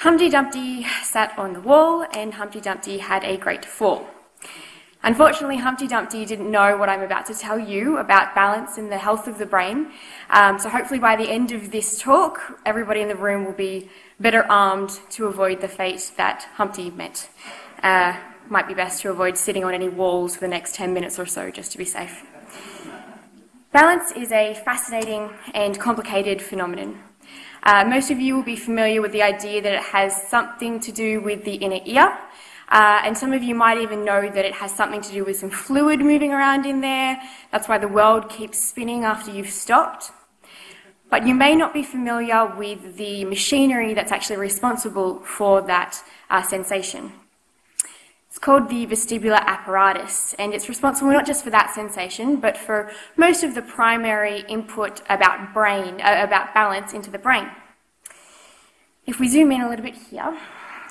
Humpty Dumpty sat on the wall and Humpty Dumpty had a great fall. Unfortunately, Humpty Dumpty didn't know what I'm about to tell you about balance and the health of the brain. So hopefully by the end of this talk, everybody in the room will be better armed to avoid the fate that Humpty met. Might be best to avoid sitting on any walls for the next 10 minutes or so, just to be safe. Balance is a fascinating and complicated phenomenon. Most of you will be familiar with the idea that it has something to do with the inner ear, and some of you might even know that it has something to do with some fluid moving around in there. That's why the world keeps spinning after you've stopped. But you may not be familiar with the machinery that's actually responsible for that sensation. It's called the vestibular apparatus, and it's responsible not just for that sensation, but for most of the primary input about balance into the brain. If we zoom in a little bit here,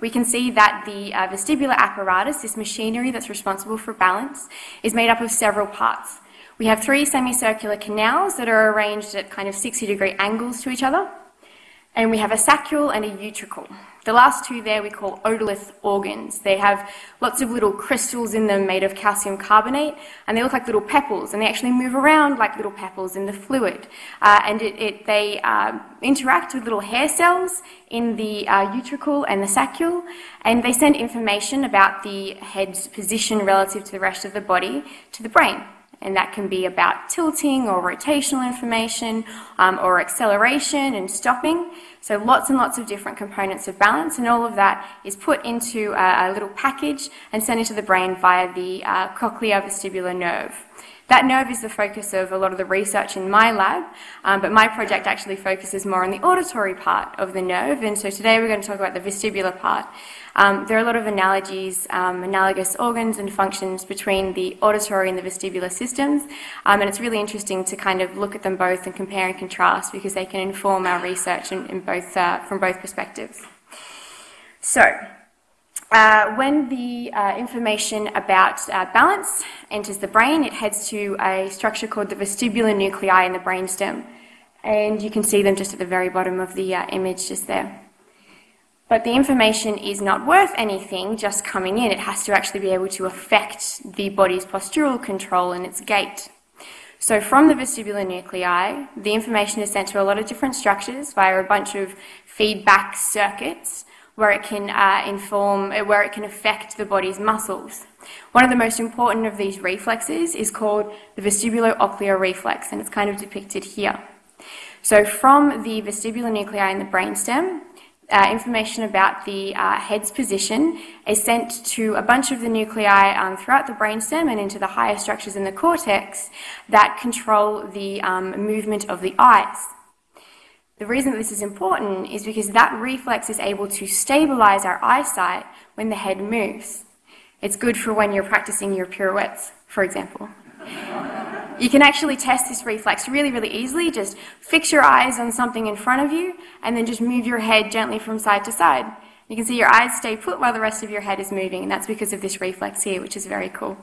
we can see that the vestibular apparatus, this machinery that's responsible for balance, is made up of several parts. We have 3 semicircular canals that are arranged at kind of 60-degree angles to each other, and we have a saccule and a utricle. The last 2 there we call otolith organs. They have lots of little crystals in them made of calcium carbonate, and they look like little pebbles, and they actually move around like little pebbles in the fluid. They interact with little hair cells in the utricle and the saccule, and they send information about the head's position relative to the rest of the body to the brain. And that can be about tilting or rotational information or acceleration and stopping. So lots and lots of different components of balance, and all of that is put into a little package and sent into the brain via the cochlear vestibular nerve. That nerve is the focus of a lot of the research in my lab, but my project actually focuses more on the auditory part of the nerve, and so today we're going to talk about the vestibular part. There are a lot of analogies, analogous organs and functions between the auditory and the vestibular systems, and it's really interesting to kind of look at them both and compare and contrast because they can inform our research from both perspectives. So, when the information about balance enters the brain, it heads to a structure called the vestibular nuclei in the brainstem, and you can see them just at the very bottom of the image just there. But the information is not worth anything just coming in. It has to actually be able to affect the body's postural control and its gait. So from the vestibular nuclei, the information is sent to a lot of different structures via a bunch of feedback circuits where it can affect the body's muscles. One of the most important of these reflexes is called the Vestibulo-oculor Reflex, and it's kind of depicted here. So from the vestibular nuclei in the brainstem, information about the head's position is sent to a bunch of the nuclei throughout the brainstem and into the higher structures in the cortex that control the movement of the eyes. The reason that this is important is because that reflex is able to stabilize our eyesight when the head moves. It's good for when you're practicing your pirouettes, for example. You can actually test this reflex really, really easily. Just fix your eyes on something in front of you and then just move your head gently from side to side. You can see your eyes stay put while the rest of your head is moving, and that's because of this reflex here, which is very cool.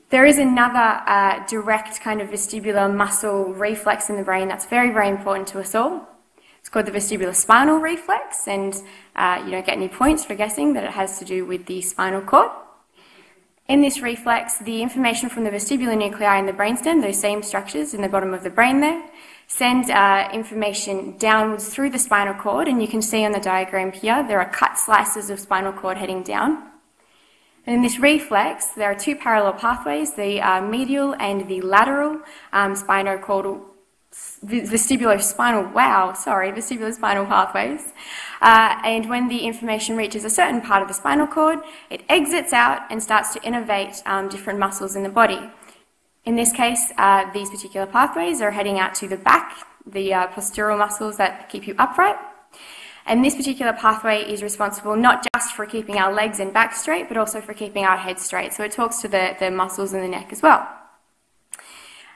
There is another direct kind of vestibular muscle reflex in the brain that's very, very important to us all. It's called the Vestibulo-spinal Reflex, and you don't get any points for guessing that it has to do with the spinal cord. In this reflex, the information from the vestibular nuclei in the brainstem, those same structures in the bottom of the brain there, send information downwards through the spinal cord, and you can see on the diagram here there are cut slices of spinal cord heading down. And in this reflex, there are 2 parallel pathways, the medial and the lateral vestibulo-spinal pathways. And when the information reaches a certain part of the spinal cord, it exits out and starts to innervate different muscles in the body. In this case, these particular pathways are heading out to the back, the postural muscles that keep you upright. And this particular pathway is responsible not just for keeping our legs and back straight, but also for keeping our head straight. So it talks to the muscles in the neck as well.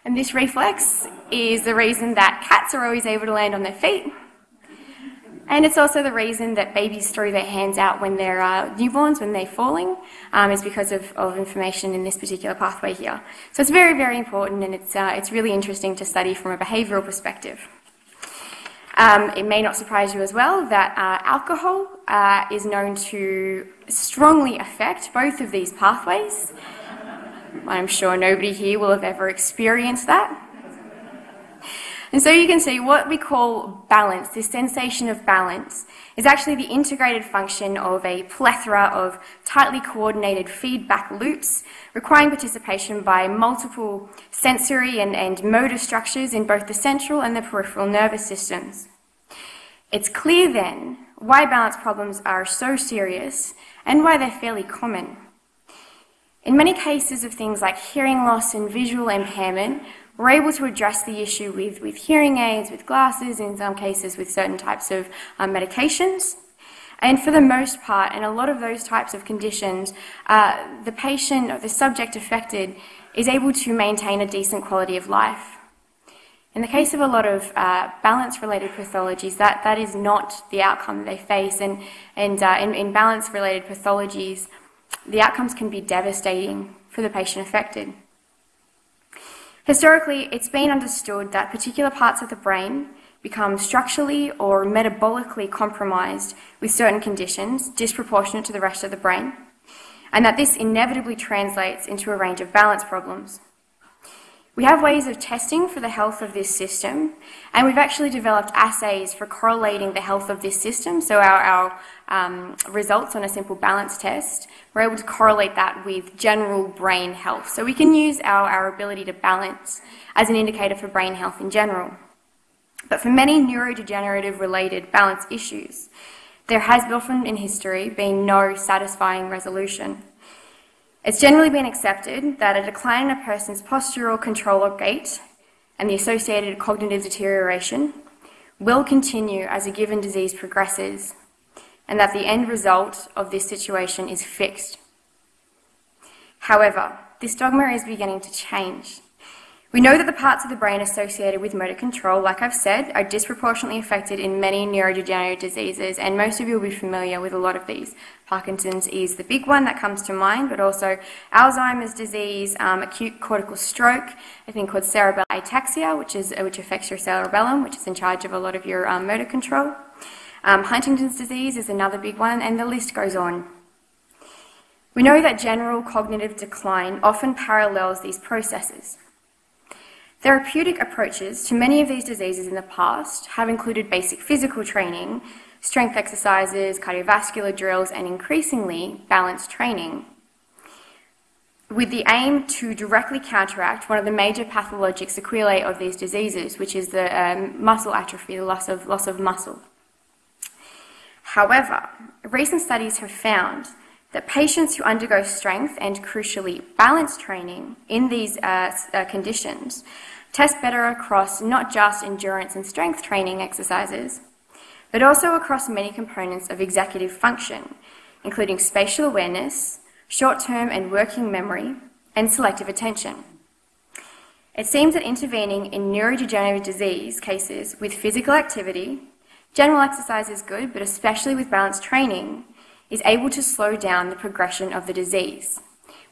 And this reflex is the reason that cats are always able to land on their feet. And it's also the reason that babies throw their hands out when they're newborns, when they're falling, is because of information in this particular pathway here. So it's very, very important, and it's really interesting to study from a behavioural perspective. It may not surprise you as well that alcohol is known to strongly affect both of these pathways. I'm sure nobody here will have ever experienced that. And so you can see what we call balance, this sensation of balance, is actually the integrated function of a plethora of tightly coordinated feedback loops requiring participation by multiple sensory and motor structures in both the central and the peripheral nervous systems. It's clear then why balance problems are so serious and why they're fairly common. In many cases of things like hearing loss and visual impairment, we're able to address the issue with hearing aids, with glasses, in some cases with certain types of medications. And for the most part, in a lot of those types of conditions, the patient or the subject affected is able to maintain a decent quality of life. In the case of a lot of balance-related pathologies, that is not the outcome they face. And in balance-related pathologies, the outcomes can be devastating for the patient affected. Historically, it's been understood that particular parts of the brain become structurally or metabolically compromised with certain conditions disproportionate to the rest of the brain, and that this inevitably translates into a range of balance problems. We have ways of testing for the health of this system, and we've actually developed assays for correlating the health of this system. So our results on a simple balance test, we're able to correlate that with general brain health. So we can use our ability to balance as an indicator for brain health in general. But for many neurodegenerative related balance issues, there has often in history been no satisfying resolution. It's generally been accepted that a decline in a person's postural control or gait and the associated cognitive deterioration will continue as a given disease progresses, and that the end result of this situation is fixed. However, this dogma is beginning to change. We know that the parts of the brain associated with motor control, like I've said, are disproportionately affected in many neurodegenerative diseases, and most of you will be familiar with a lot of these. Parkinson's is the big one that comes to mind, but also Alzheimer's disease, acute cortical stroke, a thing called cerebral ataxia, which affects your cerebellum, which is in charge of a lot of your motor control. Huntington's disease is another big one, and the list goes on. We know that general cognitive decline often parallels these processes. Therapeutic approaches to many of these diseases in the past have included basic physical training, strength exercises, cardiovascular drills, and increasingly balance training, with the aim to directly counteract one of the major pathologic sequelae of these diseases, which is the muscle atrophy, the loss of muscle. However, recent studies have found that patients who undergo strength and, crucially, balance training in these conditions test better across not just endurance and strength training exercises, but also across many components of executive function, including spatial awareness, short-term and working memory, and selective attention. It seems that intervening in neurodegenerative disease cases with physical activity, general exercise is good, but especially with balance training, is able to slow down the progression of the disease.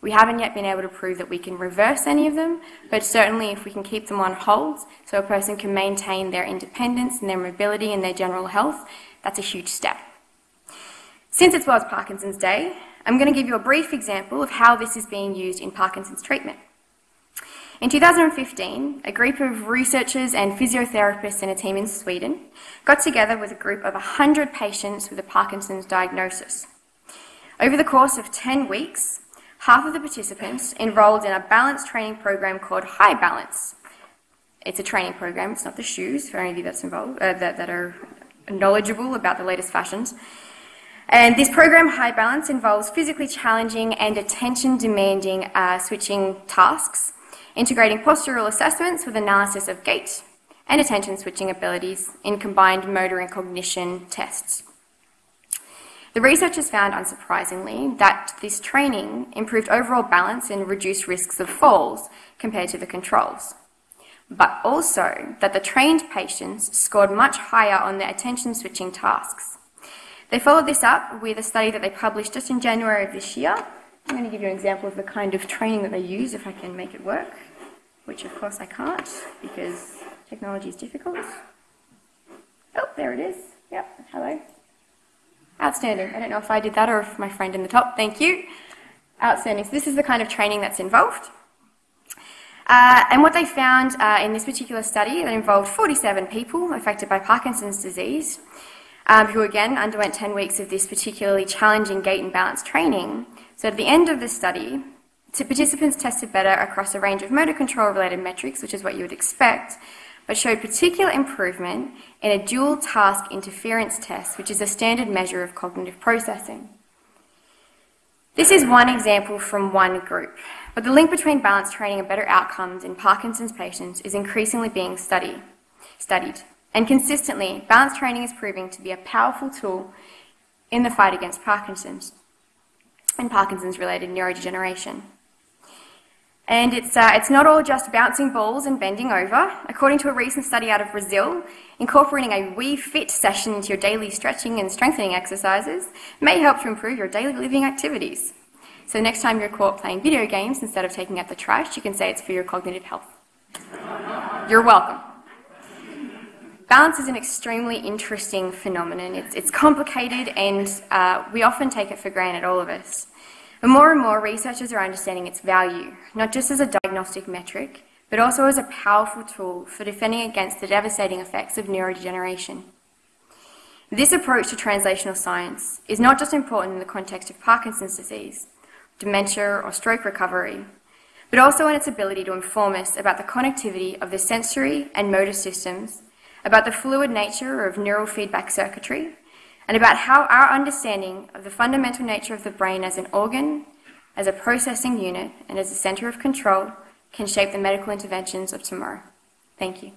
We haven't yet been able to prove that we can reverse any of them, but certainly if we can keep them on hold so a person can maintain their independence and their mobility and their general health, that's a huge step. Since it's World Parkinson's Day, I'm going to give you a brief example of how this is being used in Parkinson's treatment. In 2015, a group of researchers and physiotherapists and a team in Sweden got together with a group of 100 patients with a Parkinson's diagnosis. Over the course of 10 weeks, half of the participants enrolled in a balance training program called High Balance. It's a training program, it's not the shoes, for any of you that's involved, that are knowledgeable about the latest fashions. And this program, High Balance, involves physically challenging and attention-demanding switching tasks, integrating postural assessments with analysis of gait and attention-switching abilities in combined motor and cognition tests. The researchers found, unsurprisingly, that this training improved overall balance and reduced risks of falls compared to the controls, but also that the trained patients scored much higher on their attention-switching tasks. They followed this up with a study that they published just in January of this year. I'm going to give you an example of the kind of training that they use, if I can make it work, which of course I can't because technology is difficult. there it is. Yep, hello. Outstanding. I don't know if I did that or if my friend in the top. Thank you. Outstanding. So this is the kind of training that's involved. And what they found in this particular study that involved 47 people affected by Parkinson's disease, who again underwent 10 weeks of this particularly challenging gait and balance training. So at the end of the study, participants tested better across a range of motor control related metrics, which is what you would expect, but showed particular improvement in a dual task interference test, which is a standard measure of cognitive processing. This is one example from one group, but the link between balance training and better outcomes in Parkinson's patients is increasingly being studied. And consistently, balance training is proving to be a powerful tool in the fight against Parkinson's and Parkinson's-related neurodegeneration. And it's not all just bouncing balls and bending over. According to a recent study out of Brazil, incorporating a Wii Fit session into your daily stretching and strengthening exercises may help to improve your daily living activities. So next time you're caught playing video games, instead of taking out the trash, you can say it's for your cognitive health. You're welcome. Balance is an extremely interesting phenomenon. It's complicated and we often take it for granted, all of us. But more and more researchers are understanding its value, not just as a diagnostic metric, but also as a powerful tool for defending against the devastating effects of neurodegeneration. This approach to translational science is not just important in the context of Parkinson's disease, dementia or stroke recovery, but also in its ability to inform us about the connectivity of the sensory and motor systems, about the fluid nature of neural feedback circuitry, and about how our understanding of the fundamental nature of the brain as an organ, as a processing unit, and as a centre of control can shape the medical interventions of tomorrow. Thank you.